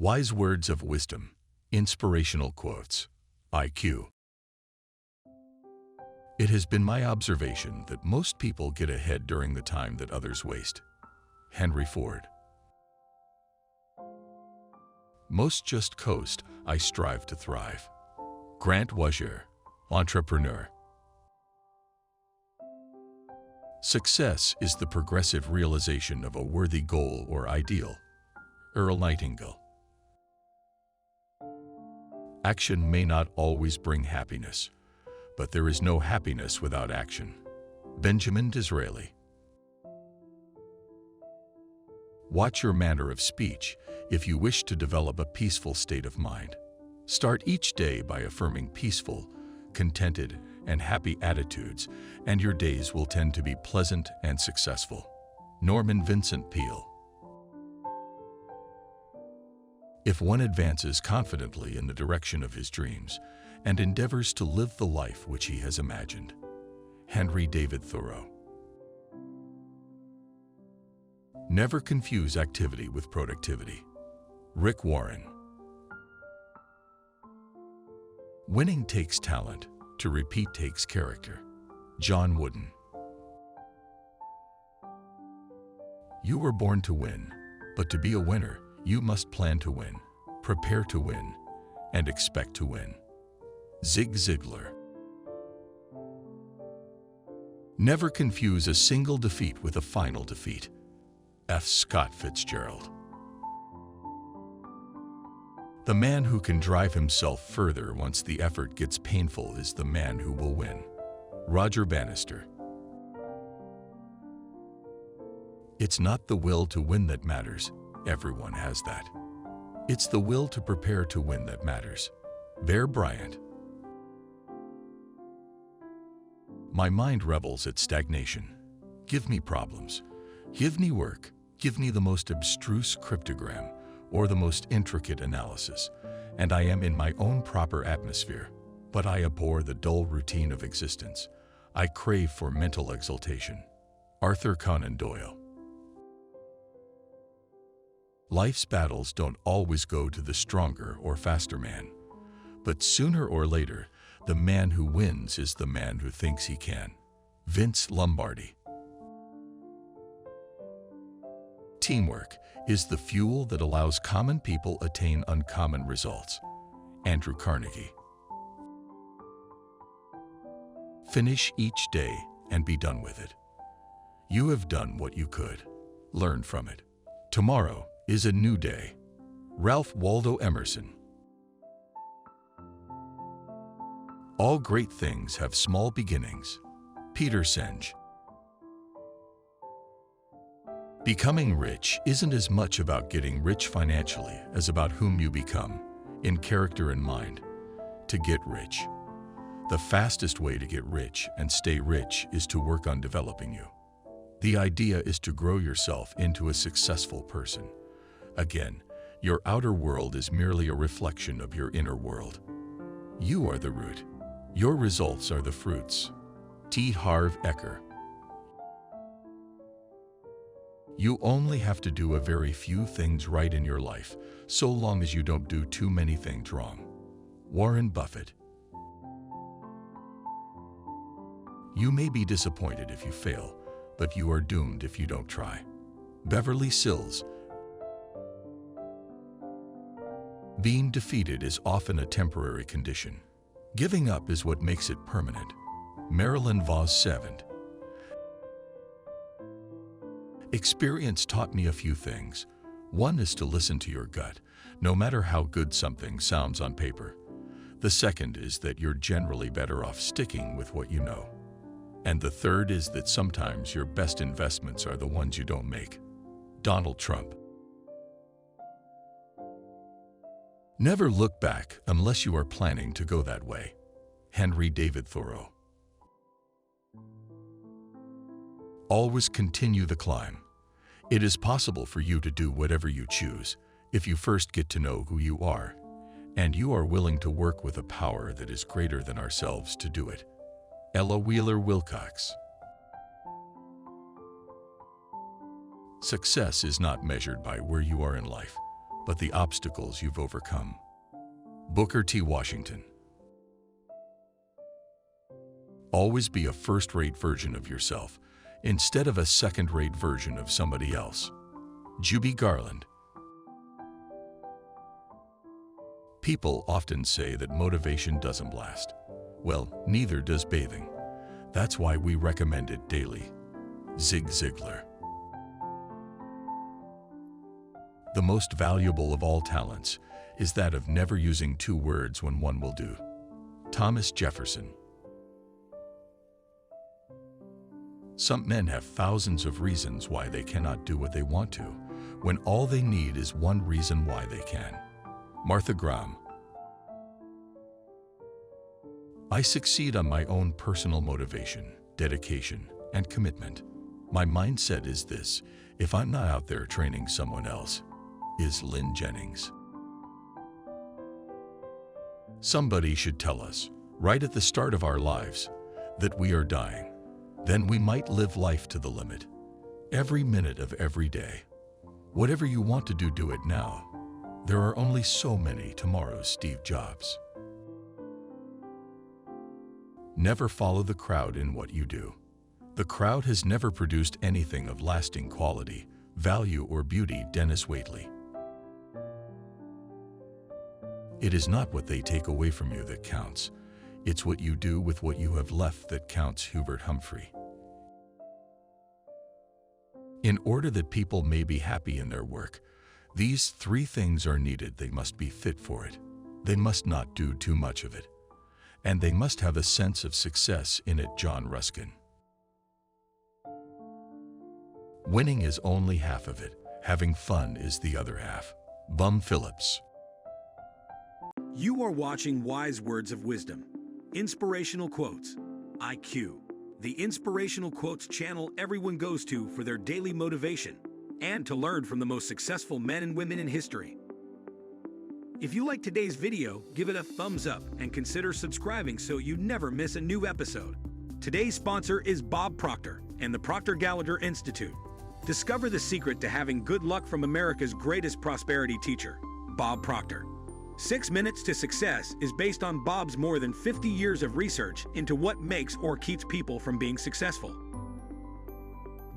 Wise words of wisdom, inspirational quotes, IQ. It has been my observation that most people get ahead during the time that others waste. Henry Ford. Most just coast, I strive to thrive. Grant Wazir, entrepreneur. Success is the progressive realization of a worthy goal or ideal. Earl Nightingale. Action may not always bring happiness, but there is no happiness without action. Benjamin Disraeli. Watch your manner of speech if you wish to develop a peaceful state of mind. Start each day by affirming peaceful, contented, and happy attitudes, and your days will tend to be pleasant and successful. Norman Vincent Peale. If one advances confidently in the direction of his dreams and endeavors to live the life which he has imagined. Henry David Thoreau. Never confuse activity with productivity. Rick Warren. Winning takes talent, to repeat takes character. John Wooden. You were born to win, but to be a winner, you must plan to win, prepare to win, and expect to win. Zig Ziglar. Never confuse a single defeat with a final defeat. F. Scott Fitzgerald. The man who can drive himself further once the effort gets painful is the man who will win. Roger Bannister. It's not the will to win that matters. Everyone has that. It's the will to prepare to win that matters. Bear Bryant. My mind rebels at stagnation. Give me problems. Give me work. Give me the most abstruse cryptogram or the most intricate analysis, and I am in my own proper atmosphere. But I abhor the dull routine of existence. I crave for mental exaltation. Arthur Conan Doyle. Life's battles don't always go to the stronger or faster man, but sooner or later, the man who wins is the man who thinks he can. Vince Lombardi. Teamwork is the fuel that allows common people attain uncommon results. Andrew Carnegie. Finish each day and be done with it. You have done what you could. Learn from it. Tomorrow is a new day. Ralph Waldo Emerson. All great things have small beginnings. Peter Senge. Becoming rich isn't as much about getting rich financially as about whom you become, in character and mind. To get rich. The fastest way to get rich and stay rich is to work on developing you. The idea is to grow yourself into a successful person. Again, your outer world is merely a reflection of your inner world. You are the root. Your results are the fruits. T. Harv Eker. You only have to do a very few things right in your life, so long as you don't do too many things wrong. Warren Buffett. You may be disappointed if you fail, but you are doomed if you don't try. Beverly Sills. Being defeated is often a temporary condition. Giving up is what makes it permanent. Marilyn Vos Savant. Experience taught me a few things. One is to listen to your gut, no matter how good something sounds on paper. The second is that you're generally better off sticking with what you know. And the third is that sometimes your best investments are the ones you don't make. Donald Trump. Never look back unless you are planning to go that way. Henry David Thoreau. Always continue the climb. It is possible for you to do whatever you choose if you first get to know who you are, and you are willing to work with a power that is greater than ourselves to do it. Ella Wheeler Wilcox. Success is not measured by where you are in life, but the obstacles you've overcome. Booker T. Washington. Always be a first-rate version of yourself instead of a second-rate version of somebody else. Judy Garland. People often say that motivation doesn't last. Well, neither does bathing. That's why we recommend it daily. Zig Ziglar. The most valuable of all talents is that of never using two words when one will do. Thomas Jefferson. Some men have thousands of reasons why they cannot do what they want to, when all they need is one reason why they can. Martha Graham. I succeed on my own personal motivation, dedication, and commitment. My mindset is this: if I'm not out there training someone else, is Lynn Jennings. Somebody should tell us, right at the start of our lives, that we are dying. Then we might live life to the limit, every minute of every day. Whatever you want to do, do it now. There are only so many tomorrows. Steve Jobs. Never follow the crowd in what you do. The crowd has never produced anything of lasting quality, value, or beauty. Dennis Waitley. It is not what they take away from you that counts. It's what you do with what you have left that counts. Hubert Humphrey. In order that people may be happy in their work, these three things are needed. They must be fit for it. They must not do too much of it. And they must have a sense of success in it. John Ruskin. Winning is only half of it. Having fun is the other half. Bum Phillips. You are watching Wise Words of Wisdom, Inspirational Quotes, IQ, the Inspirational Quotes channel everyone goes to for their daily motivation and to learn from the most successful men and women in history. If you like today's video, give it a thumbs up and consider subscribing so you never miss a new episode. Today's sponsor is Bob Proctor and the Proctor Gallagher Institute. Discover the secret to having good luck from America's greatest prosperity teacher, Bob Proctor. 6 Minutes to Success is based on Bob's more than 50 years of research into what makes or keeps people from being successful.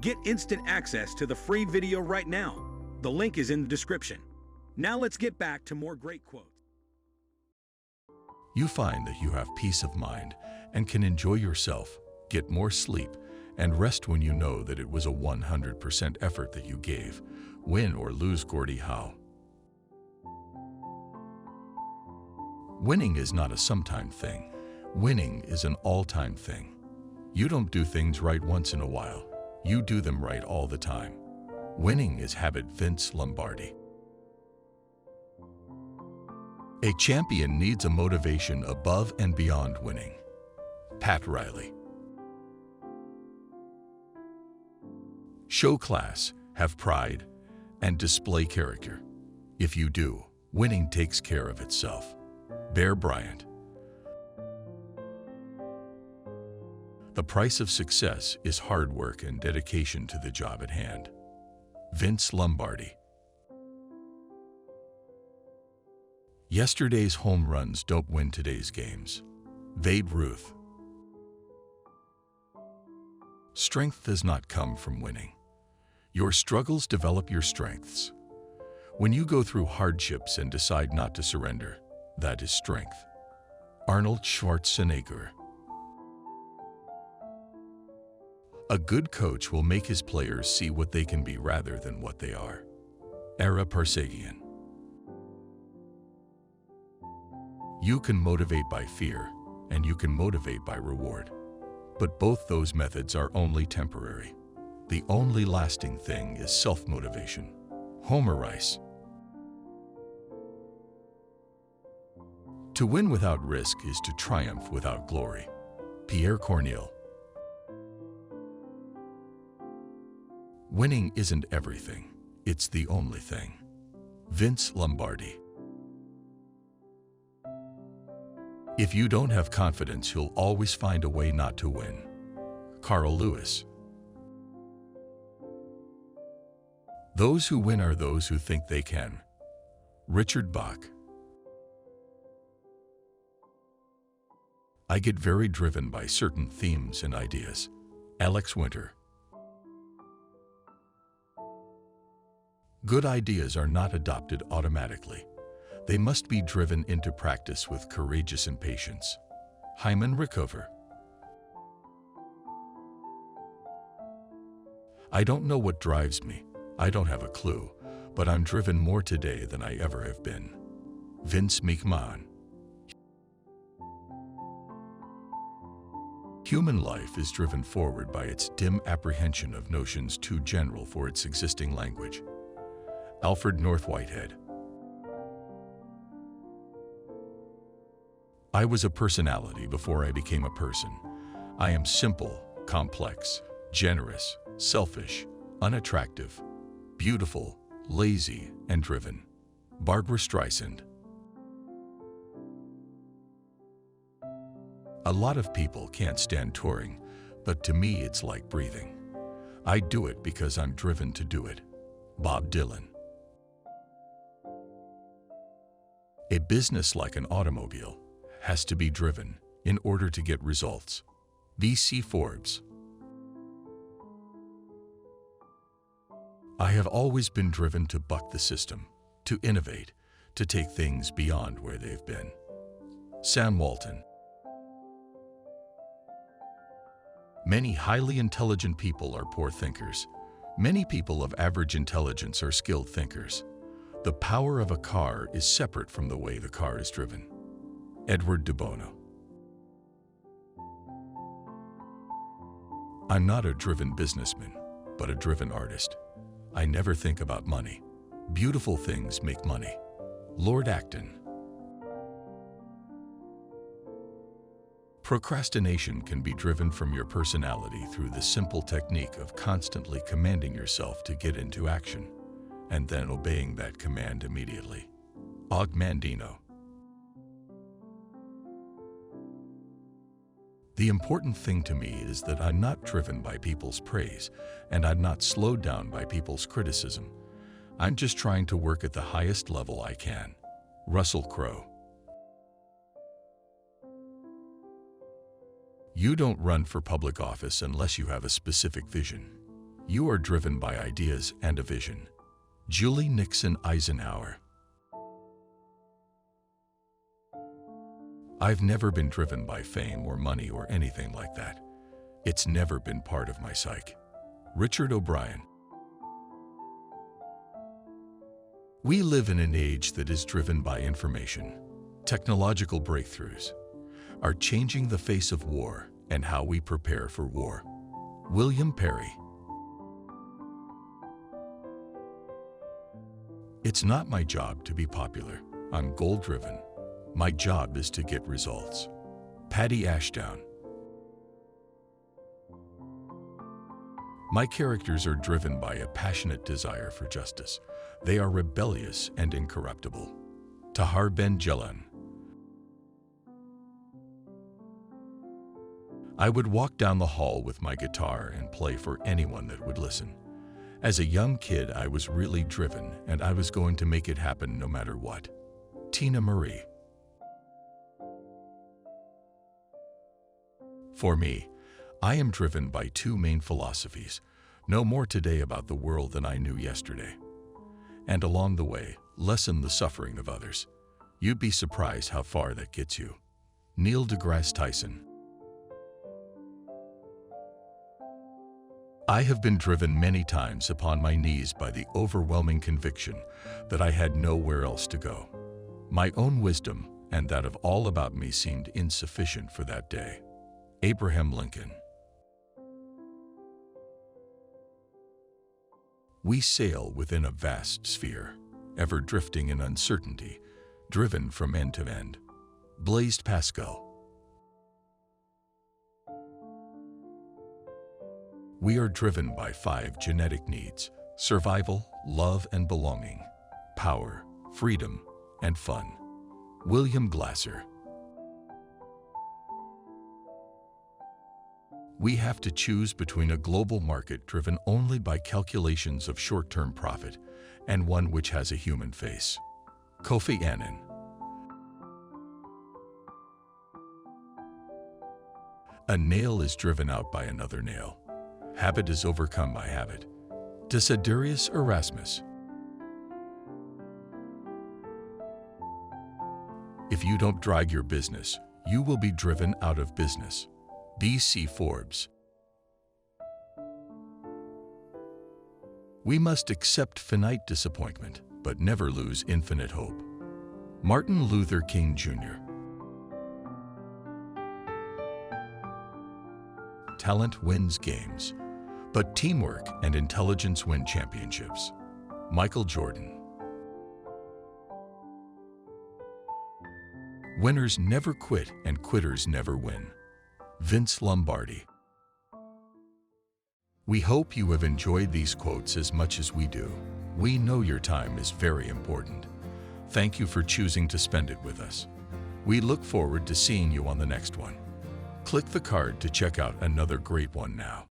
Get instant access to the free video right now. The link is in the description. Now let's get back to more great quotes. You find that you have peace of mind and can enjoy yourself, get more sleep, and rest when you know that it was a 100% effort that you gave. Win or lose. Gordie Howe. Winning is not a sometime thing. Winning is an all-time thing. You don't do things right once in a while. You do them right all the time. Winning is habit. Vince Lombardi. A champion needs a motivation above and beyond winning. Pat Riley. Show class, have pride, and display character. If you do, winning takes care of itself. Bear Bryant. The price of success is hard work and dedication to the job at hand. Vince Lombardi. Yesterday's home runs don't win today's games. Babe Ruth. Strength does not come from winning. Your struggles develop your strengths. When you go through hardships and decide not to surrender, that is strength. Arnold Schwarzenegger. A good coach will make his players see what they can be rather than what they are. Ara Parsagian. You can motivate by fear, and you can motivate by reward. But both those methods are only temporary. The only lasting thing is self-motivation. Homer Rice. To win without risk is to triumph without glory. Pierre Corneille. Winning isn't everything, it's the only thing. Vince Lombardi. If you don't have confidence, you'll always find a way not to win. Carl Lewis. Those who win are those who think they can. Richard Bach. I get very driven by certain themes and ideas. Alex Winter. Good ideas are not adopted automatically. They must be driven into practice with courageous impatience. Hyman Rickover. I don't know what drives me. I don't have a clue, but I'm driven more today than I ever have been. Vince McMahon. Human life is driven forward by its dim apprehension of notions too general for its existing language. Alfred North Whitehead. I was a personality before I became a person. I am simple, complex, generous, selfish, unattractive, beautiful, lazy, and driven. Barbra Streisand. A lot of people can't stand touring, but to me it's like breathing. I do it because I'm driven to do it. Bob Dylan. A business, like an automobile, has to be driven in order to get results. V.C. Forbes. I have always been driven to buck the system, to innovate, to take things beyond where they've been. Sam Walton. Many highly intelligent people are poor thinkers. Many people of average intelligence are skilled thinkers. The power of a car is separate from the way the car is driven. Edward de Bono. I'm not a driven businessman, but a driven artist. I never think about money. Beautiful things make money. Lord Acton. Procrastination can be driven from your personality through the simple technique of constantly commanding yourself to get into action, and then obeying that command immediately. Og Mandino. The important thing to me is that I'm not driven by people's praise, and I'm not slowed down by people's criticism. I'm just trying to work at the highest level I can. Russell Crowe. You don't run for public office unless you have a specific vision. You are driven by ideas and a vision. Julie Nixon Eisenhower. I've never been driven by fame or money or anything like that. It's never been part of my psyche. Richard O'Brien. We live in an age that is driven by information. Technological breakthroughs are changing the face of war and how we prepare for war. William Perry. It's not my job to be popular. I'm goal-driven. My job is to get results. Patty Ashdown. My characters are driven by a passionate desire for justice. They are rebellious and incorruptible. Tahar Ben Jelloun. I would walk down the hall with my guitar and play for anyone that would listen. As a young kid, I was really driven, and I was going to make it happen no matter what. Tina Marie. For me, I am driven by two main philosophies. Know more today about the world than I knew yesterday. And along the way, lessen the suffering of others. You'd be surprised how far that gets you. Neil deGrasse Tyson. I have been driven many times upon my knees by the overwhelming conviction that I had nowhere else to go. My own wisdom and that of all about me seemed insufficient for that day. Abraham Lincoln. We sail within a vast sphere, ever drifting in uncertainty, driven from end to end. Blaise Pascal. We are driven by 5 genetic needs: survival, love and belonging, power, freedom, and fun. William Glasser. We have to choose between a global market driven only by calculations of short-term profit and one which has a human face. Kofi Annan. A nail is driven out by another nail. Habit is overcome by habit. Desiderius Erasmus. If you don't drag your business, you will be driven out of business. B.C. Forbes. We must accept finite disappointment, but never lose infinite hope. Martin Luther King Jr. Talent wins games, but teamwork and intelligence win championships. Michael Jordan. Winners never quit and quitters never win. Vince Lombardi. We hope you have enjoyed these quotes as much as we do. We know your time is very important. Thank you for choosing to spend it with us. We look forward to seeing you on the next one. Click the card to check out another great one now.